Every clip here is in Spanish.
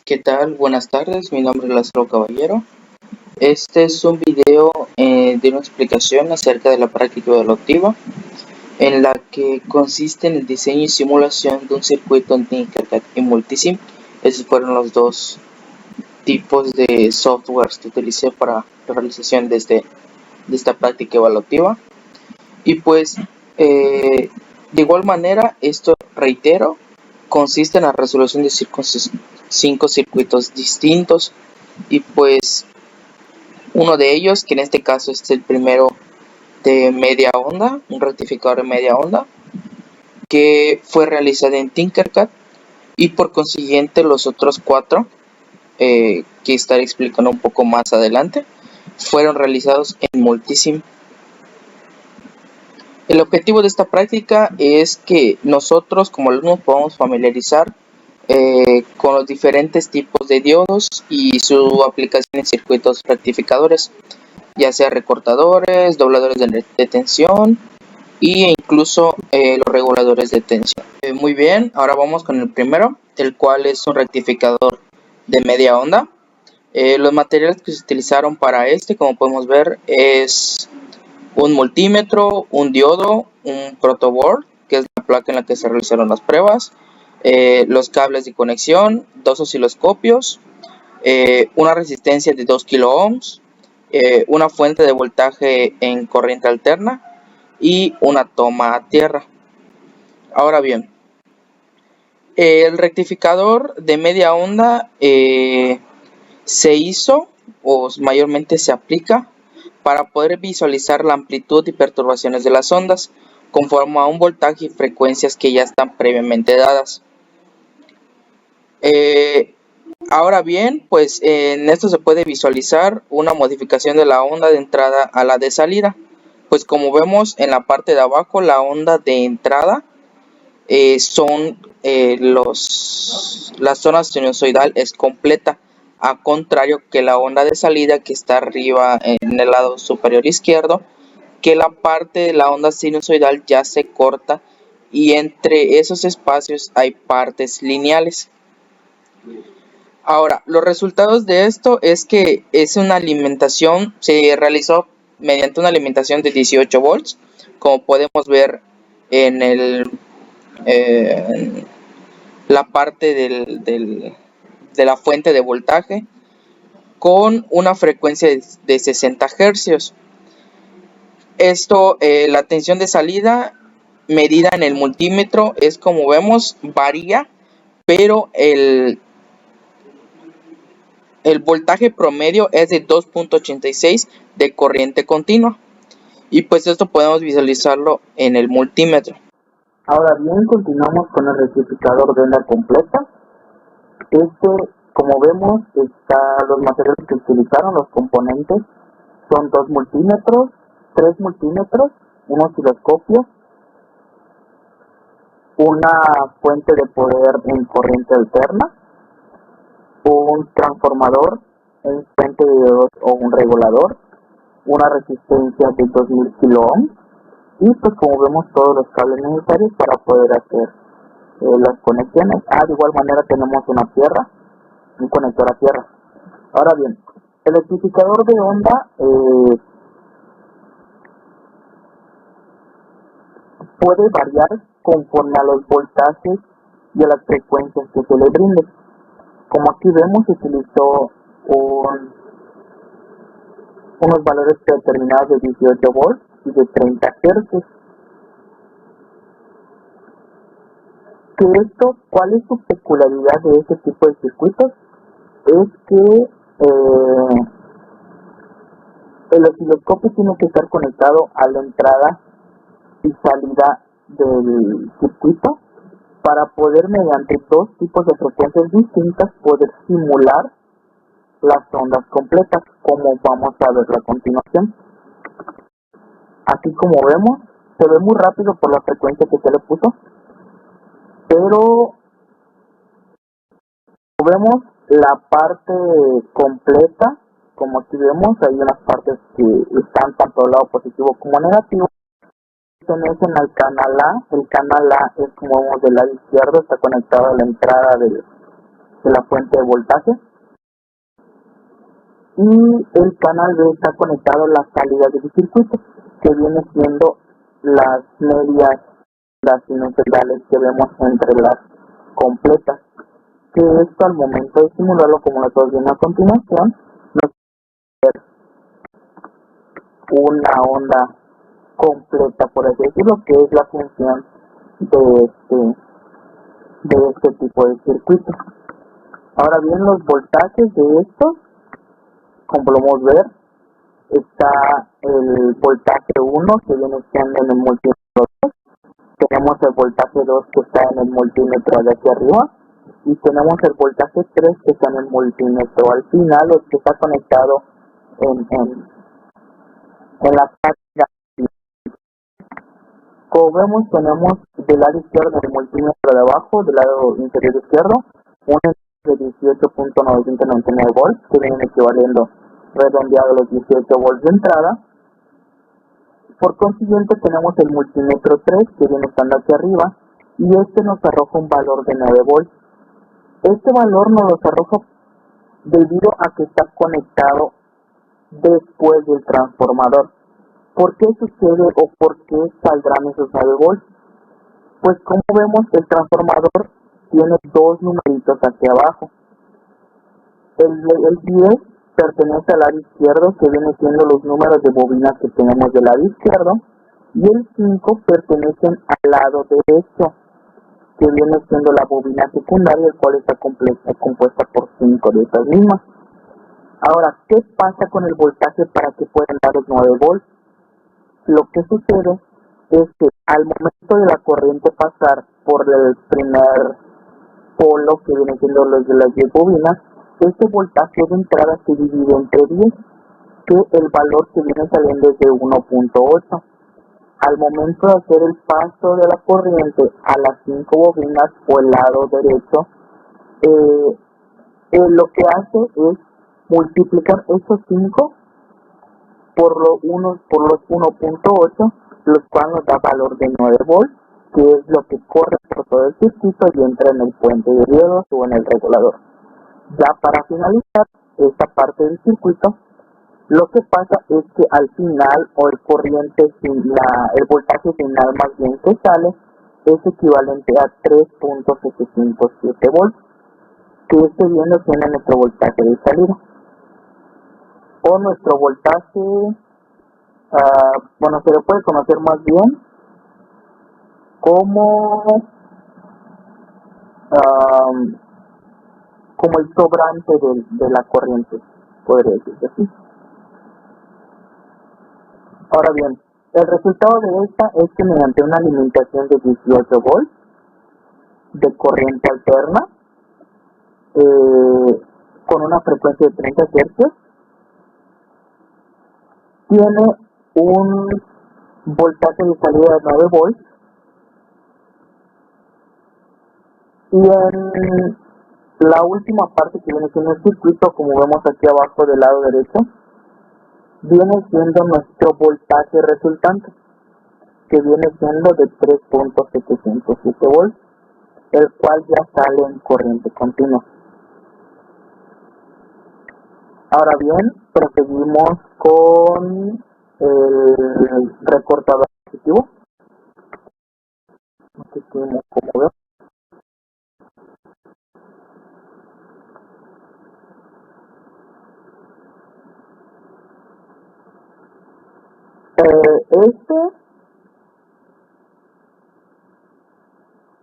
¿Qué tal? Buenas tardes, mi nombre es Lázaro Caballero. Este es un video de una explicación acerca de la práctica evaluativa, en la que consiste en el diseño y simulación de un circuito en Tinkercad y Multisim. Esos fueron los dos tipos de softwares que utilicé para la realización de esta práctica evaluativa. Y pues, de igual manera, esto, reitero, consiste en la resolución de 5 circuitos distintos. Y pues uno de ellos, que en este caso es el primero de media onda, un rectificador de media onda, que fue realizado en Tinkercad, y por consiguiente los otros 4, que estaré explicando un poco más adelante, fueron realizados en Multisim. El objetivo de esta práctica es que nosotros como alumnos podamos familiarizar con los diferentes tipos de diodos y su aplicación en circuitos rectificadores, ya sea recortadores, dobladores de tensión e incluso los reguladores de tensión. Muy bien, ahora vamos con el primero, el cual es un rectificador de media onda. Los materiales que se utilizaron para este, como podemos ver, es un multímetro, un diodo, un protoboard, que es la placa en la que se realizaron las pruebas, los cables de conexión, 2 osciloscopios, una resistencia de 2 kilo ohms, una fuente de voltaje en corriente alterna y una toma a tierra. Ahora bien, el rectificador de media onda se hizo, o mayormente se aplica, para poder visualizar la amplitud y perturbaciones de las ondas conforme a un voltaje y frecuencias que ya están previamente dadas. Ahora bien, pues en esto se puede visualizar una modificación de la onda de entrada a la de salida. Pues como vemos en la parte de abajo, la onda de entrada son la zona sinusoidal es completa, a contrario que la onda de salida, que está arriba en el lado superior izquierdo, que la parte de la onda sinusoidal ya se corta y entre esos espacios hay partes lineales. Ahora, los resultados de esto es que es una alimentación, se realizó mediante una alimentación de 18 volts, como podemos ver en la parte de la fuente de voltaje, con una frecuencia de 60 Hz. Esto, la tensión de salida medida en el multímetro es, como vemos, varía, pero el voltaje promedio es de 2.86 de corriente continua, y pues esto podemos visualizarlo en el multímetro. Ahora bien, continuamos con el rectificador de onda completa. Como vemos, los materiales que utilizaron, los componentes, son 2 multímetros, 3 multímetros, un osciloscopio, una fuente de poder en corriente alterna, un transformador en fuente de diodos o un regulador, una resistencia de 2000 kilo ohms, y pues como vemos todos los cables necesarios para poder hacer las conexiones. De igual manera tenemos un conector a tierra. Ahora bien, el rectificador de onda puede variar conforme a los voltajes y a las frecuencias que se le brinden. Como aquí vemos, se utilizó unos valores predeterminados de 18 volts y de 30 Hz. ¿Cuál es su peculiaridad de este tipo de circuitos? Es que el osciloscopio tiene que estar conectado a la entrada y salida del circuito para poder, mediante 2 tipos de frecuencias distintas, poder simular las ondas completas, como vamos a ver a continuación. Aquí, como vemos, se ve muy rápido por la frecuencia que se le puso, pero vemos la parte completa. Como aquí vemos, hay unas partes que están tanto al lado positivo como negativo. Pertenecen al canal A. El canal A es, como vemos, del lado izquierdo, está conectado a la entrada del la fuente de voltaje, y el canal B está conectado a la salida del circuito, que viene siendo las medias, las sinusoidales que vemos entre las completas, que esto al momento de simularlo, como lo estamos viendo a continuación, nos da una onda completa, por así decirlo, que es la función de este tipo de circuito. Ahora bien, los voltajes de estos, como podemos ver, está el voltaje 1 que viene siendo en el multímetro 2, tenemos el voltaje 2 que está en el multímetro de aquí arriba, y tenemos el voltaje 3 que está en el multímetro al final, el que está conectado en la parte. Como vemos, tenemos del lado izquierdo el multímetro de abajo, del lado inferior izquierdo, un de 18.999 volts, que vienen equivaliendo redondeado a los 18 volts de entrada. Por consiguiente, tenemos el multímetro 3, que viene estando aquí arriba, y este nos arroja un valor de 9 volts. Este valor nos lo arroja debido a que está conectado después del transformador. ¿Por qué sucede o por qué saldrán esos 9 volts? Pues como vemos, el transformador tiene dos numeritos hacia abajo. El 10 pertenece al lado izquierdo, que viene siendo los números de bobinas que tenemos del lado izquierdo, y el 5 pertenecen al lado derecho, que viene siendo la bobina secundaria, el cual está compuesta por 5 de esas mismas. Ahora, ¿qué pasa con el voltaje para que puedan dar los 9 volts? Lo que sucede es que al momento de la corriente pasar por el primer polo, que viene siendo los de las 10 bobinas, este voltaje de entrada se divide entre 10, que el valor que viene saliendo es de 1.8. Al momento de hacer el paso de la corriente a las 5 bobinas o el lado derecho, lo que hace es multiplicar esos 5 por los 1.8, los cuales nos da valor de 9 volts, que es lo que corre por todo el circuito y entra en el puente de diodos o en el regulador. Ya para finalizar esta parte del circuito, lo que pasa es que al final, o el el voltaje final más bien que sale, es equivalente a 3.757 volts, que este viene siendo nuestro voltaje de salida. O nuestro voltaje, se le puede conocer más bien como el sobrante de la corriente, podría decirse así. Ahora bien, el resultado de esta es que mediante una alimentación de 18 volts de corriente alterna, con una frecuencia de 30 Hz, tiene un voltaje de salida de 9 volts, y en la última parte, que viene siendo el circuito, como vemos aquí abajo del lado derecho, viene siendo nuestro voltaje resultante, que viene siendo de 3.707 volts, el cual ya sale en corriente continua. Ahora bien, proseguimos con el recortador positivo. Aquí tenemos, como vemos, este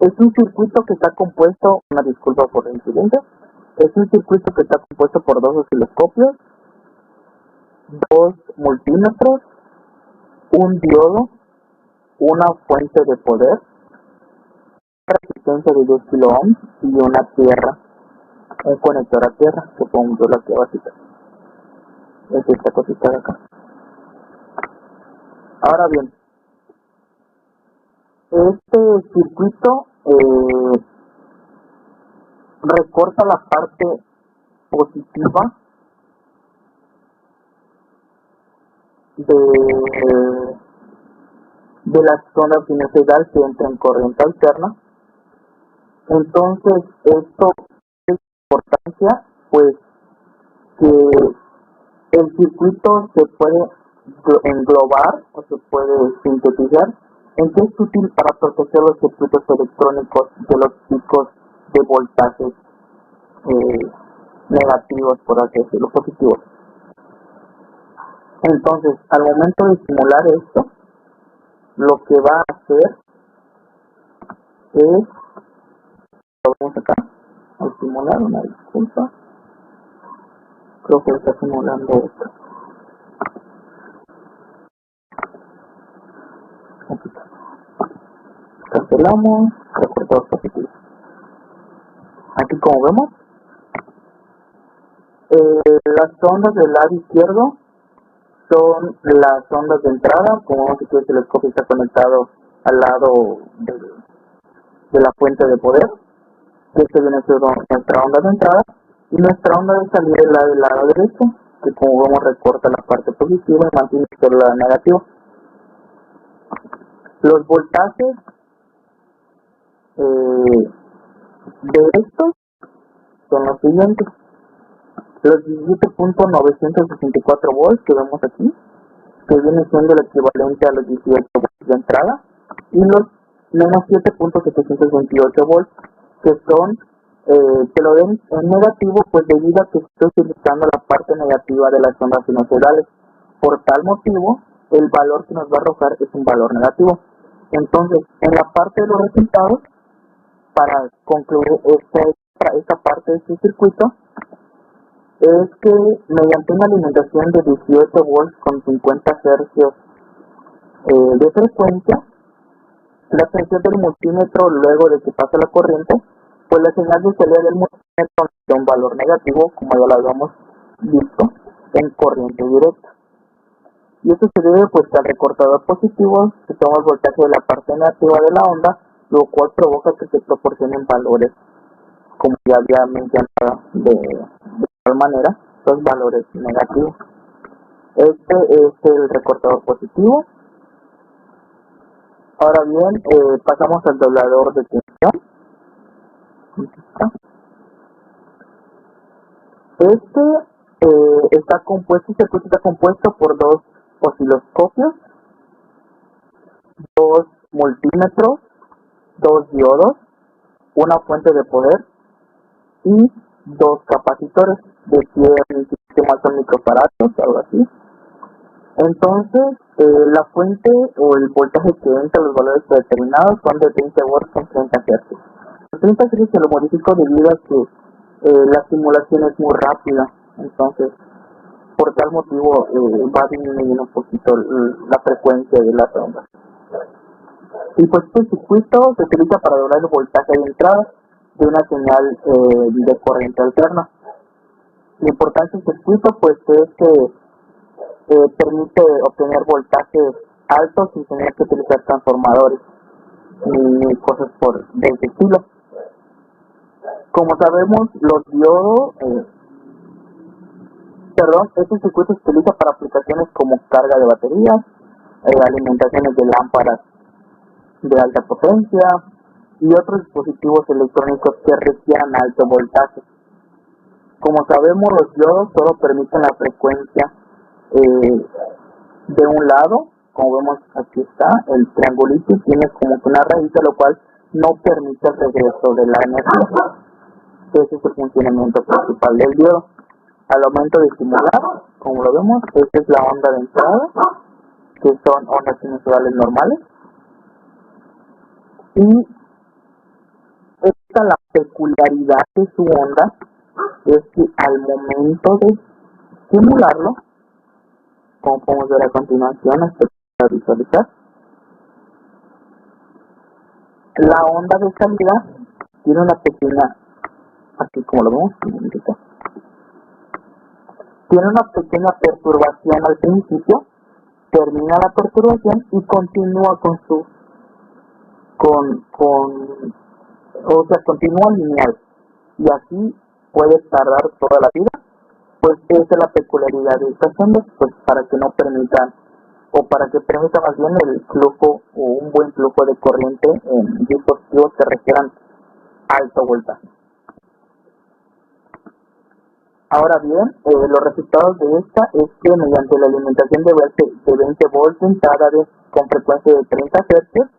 es un circuito que está compuesto, una disculpa por la incidencia, es un circuito que está compuesto por dos osciloscopios, dos multímetros, un diodo, una fuente de poder, una resistencia de 2 kilo ohms y una tierra, un conector a tierra, que podemos verlo aquí abajito. Es esta cosita de acá. Ahora bien, este circuito recorta la parte positiva de la zona sinusoidal que entra en corriente alterna. Entonces, esto importancia, pues que el circuito se puede englobar o se puede sintetizar en que es útil para proteger los circuitos electrónicos de los picos de voltajes negativos, por así decirlo, positivos. Entonces, al momento de simular esto, lo que va a hacer es, lo vemos acá, al simular, una disculpa, creo que está simulando esto. Cancelamos, reportados positivos. Aquí como vemos, las ondas del lado izquierdo son las ondas de entrada, como vemos aquí el telescopio está conectado al lado de la fuente de poder. Este viene siendo nuestra onda de entrada, y nuestra onda de salida es la del lado derecho, que como vemos recorta la parte positiva y mantiene solo la negativa. Los voltajes de estos son los siguientes: los 17.964 volts que vemos aquí, que viene siendo el equivalente a los 18 volts de entrada, y los menos 7.728 volts, que son, que lo den en negativo, pues debido a que estoy utilizando la parte negativa de las ondas sinusoidales. Por tal motivo, el valor que nos va a arrojar es un valor negativo. Entonces, en la parte de los resultados, para concluir esta parte de este circuito, es que mediante una alimentación de 18 volts con 50 hercios de frecuencia, la tensión del multímetro, luego de que pasa la corriente, pues la señal de salida del multímetro da un valor negativo, como ya lo habíamos visto, en corriente directa. Y esto se debe pues al recortador positivo, que toma el voltaje de la parte negativa de la onda, lo cual provoca que se proporcionen valores, como ya había mencionado de tal manera, los valores negativos. Este es el recortador positivo. Ahora bien, pasamos al doblador de tensión. Este circuito está compuesto por dos osciloscopios, dos multímetros, dos diodos, una fuente de poder y dos capacitores de 100 sistemas son microfarados, algo así. Entonces, la fuente o el voltaje que entra, los valores predeterminados son de 20 volts con 30 Hz. Los 30 Hz se lo modifico debido a que la simulación es muy rápida, entonces por tal motivo va disminuyendo un poquito la frecuencia de las ondas. Y pues este circuito se utiliza para doblar el voltaje de entrada de una señal de corriente alterna. La importancia del circuito pues es que permite obtener voltajes altos sin tener que utilizar transformadores ni cosas de ese estilo. Como sabemos, los diodos, este circuito se utiliza para aplicaciones como carga de baterías, alimentaciones de lámparas de alta potencia y otros dispositivos electrónicos que requieran alto voltaje. Como sabemos, los diodos solo permiten la frecuencia de un lado, como vemos aquí está, el triangulito tiene como que una raíz, lo cual no permite el regreso de la energía. Ese es el funcionamiento principal del diodo. Al momento de simular, como lo vemos, esta es la onda de entrada, que son ondas sinusoidales normales. Y esta la peculiaridad de su onda es que al momento de simularlo, como podemos ver a continuación, hasta para visualizar, la onda de salida tiene una pequeña, aquí como lo vemos, tiene una pequeña perturbación al principio, termina la perturbación y continúa continúa lineal, y así puede tardar toda la vida. Pues esa es la peculiaridad de estas ondas, pues para que no permitan, o para que permita más bien el flujo o un buen flujo de corriente en dispositivos que requieran alto voltaje. Ahora bien, los resultados de esta es que mediante la alimentación de 20 volts de entrada con frecuencia de 30 Hz,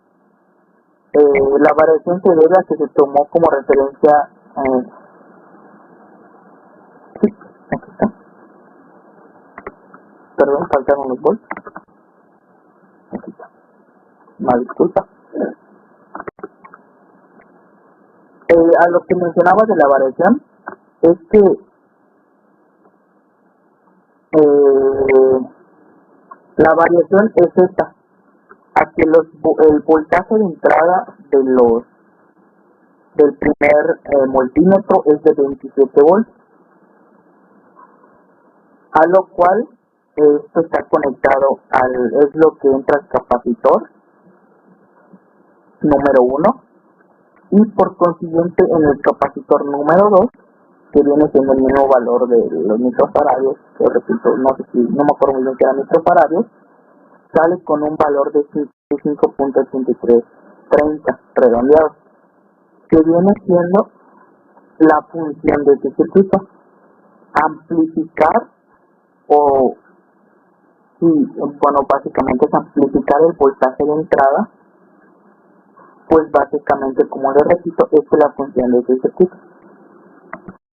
la variación se debe a que se tomó como referencia, sí, aquí está, perdón, faltaron los volts, aquí está, una disculpa. A lo que mencionaba de la variación, es que la variación es esta, a que el voltaje de entrada del primer multímetro es de 27 volts, a lo cual esto está conectado es lo que entra al capacitor número 1, y por consiguiente en el capacitor número 2, que viene siendo el mismo valor de los microfaradios, que repito, no me acuerdo muy bien que eran microfaradios, sale con un valor de 5.8330 redondeado, que viene siendo la función de este circuito: amplificar básicamente es amplificar el voltaje de entrada. Pues básicamente, como les repito, esta es la función de este circuito: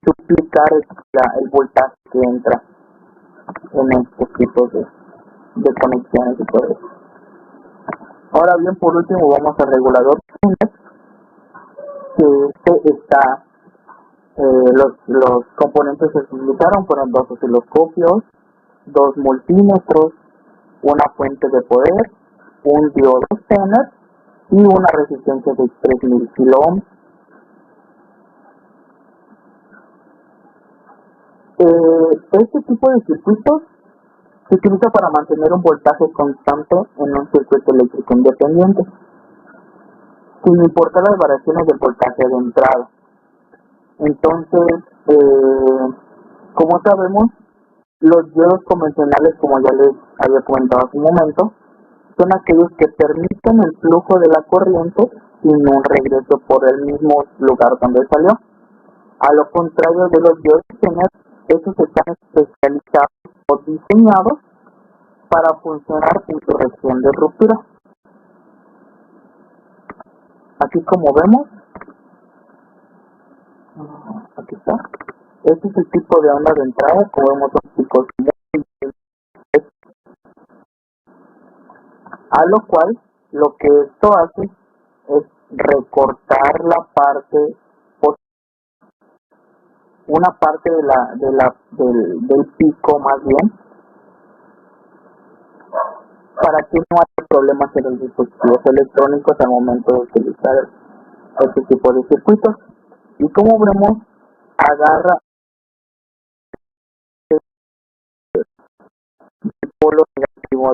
duplicar el voltaje que entra en estos tipos de conexiones y todo eso. Ahora bien, por último vamos al regulador, que está, los componentes se utilizaron, fueron 2 osciloscopios, 2 multímetros, una fuente de poder, un diodo Zener y una resistencia de 3000 kiloohms. Este tipo de circuitos se utiliza para mantener un voltaje constante en un circuito eléctrico independiente, sin importar las variaciones del voltaje de entrada. Entonces, como sabemos, los diodos convencionales, como ya les había comentado hace un momento, son aquellos que permiten el flujo de la corriente sin un regreso por el mismo lugar donde salió. A lo contrario de los diodos Zener, estos están especializados o diseñados para funcionar en corrección de ruptura. Aquí, como vemos, aquí está, este es el tipo de onda de entrada. Como vemos, son picos muy intensos, a lo cual lo que esto hace es recortar la parte, una parte del pico más bien, para que no haya problemas en los dispositivos electrónicos al momento de utilizar este tipo de circuitos. Y como vemos, agarra el polo negativo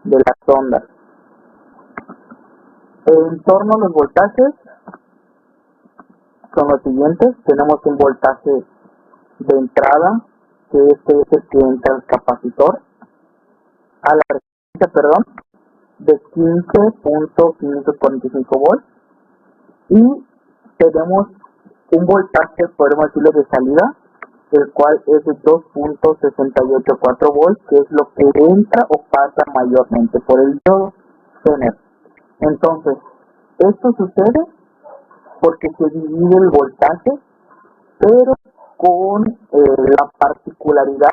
de las ondas. En torno a los voltajes son los siguientes: tenemos un voltaje de entrada, que este es el que entra al capacitor, a la resistencia, de 15.545 volts, y tenemos un voltaje, podemos decirlo, de salida, el cual es de 2.684 volts, que es lo que entra o pasa mayormente por el diodo Zener. Entonces, esto sucede porque se divide el voltaje, pero con la particularidad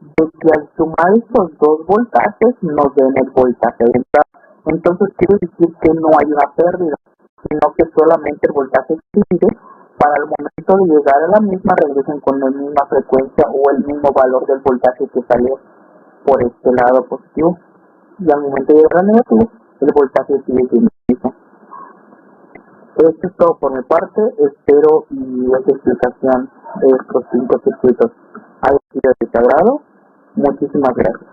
de que al sumar estos dos voltajes nos den el voltaje de entrada. Entonces quiere decir que no hay una pérdida, sino que solamente el voltaje se divide. Para el momento de llegar a la misma, regresen con la misma frecuencia o el mismo valor del voltaje que salió por este lado positivo, y al momento de llegar al negativo, el voltaje sigue siendo el mismo. Esto es todo por mi parte. Espero y esta explicación de estos 5 circuitos haya sido de tu agrado. Muchísimas gracias.